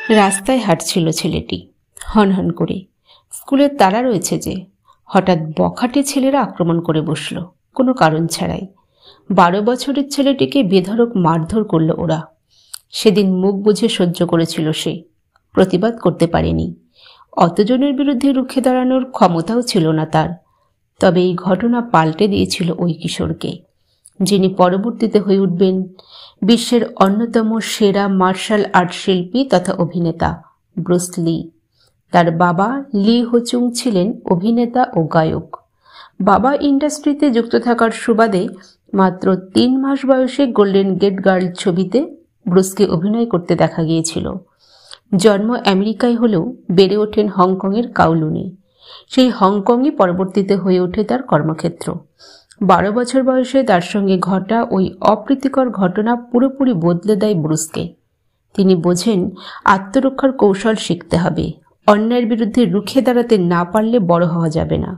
রাস্তায় হাঁটছিল ছেলেটি হনহন করে। স্কুলের তালা রয়েছে যে, হঠাৎ বখাটে ছেলেরা আক্রমণ করে বসল কোনো কারণ ছাড়াই। 12 বছরের ছেলেটিকে বেধড়ক মারধর করল ওরা। সেদিন মুখ বুঝে সহ্য করেছিল সে, প্রতিবাদ করতে পারেনি। অতজনের বিরুদ্ধে রুখে দাঁড়ানোর ক্ষমতাও ছিল না তার। তবে এই ঘটনা পাল্টে দিয়েছিল ওই কিশোরকে, যিনি পরবর্তীতে হয়ে উঠবেন বিশ্বের অন্যতম সেরা মার্শাল আর্ট শিল্পী তথা অভিনেতা ব্রুস লি। তার বাবা লি হোচুং ছিলেন অভিনেতা ও গায়ক। বাবা ইন্ডাস্ট্রিতে যুক্ত থাকার সুবাদে মাত্র 3 মাস বয়সে গোল্ডেন গেট গার্ল ছবিতে ব্রুসকে অভিনয় করতে দেখা গিয়েছিল। জন্ম আমেরিকায় হলেও বেড়ে ওঠেন হংকংয়ের কাওলুনে। সেই হংকংই পরবর্তীতে হয়ে ওঠে তার কর্মক্ষেত্র। 12 বছর বয়সে তার সঙ্গে ঘটা ওই অপ্রীতিকর ঘটনা পুরোপুরি বদলে দেয় ব্রুসকে। তিনি বোঝেন আত্মরক্ষার কৌশল শিখতে হবে, অন্যায়ের বিরুদ্ধে রুখে দাঁড়াতে না পারলে বড় হওয়া যাবে না।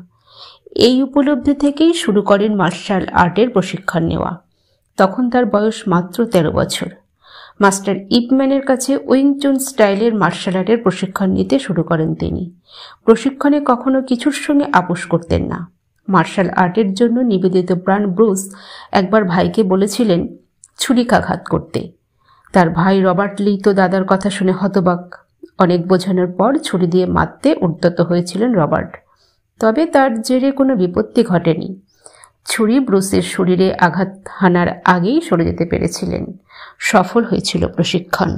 এই উপলব্ধি থেকেই শুরু করেন মার্শাল আর্টের প্রশিক্ষণ নেওয়া। তখন তার বয়স মাত্র 13 বছর। মাস্টার ইপম্যানের কাছে উইং চুন স্টাইলের মার্শাল আর্টের প্রশিক্ষণ নিতে শুরু করেন তিনি। প্রশিক্ষণে কখনো কিছুর সঙ্গে আপোষ করতেন না। মার্শাল আর্টের জন্য নিবেদিত প্রাণ ব্রুস একবার ভাইকে বলেছিলেন ছুরিকাঘাত করতে। তার ভাই রবার্ট লি তো দাদার কথা শুনে হতবাক। অনেক বোঝানোর পর ছুরি দিয়ে মারতে উদ্যত হয়েছিলেন রবার্ট। তবে তার জেরে কোনো বিপত্তি ঘটেনি। ছুরি ব্রুসের শরীরে আঘাত হানার আগেই সরে যেতে পেরেছিলেন। সফল হয়েছিল প্রশিক্ষণ।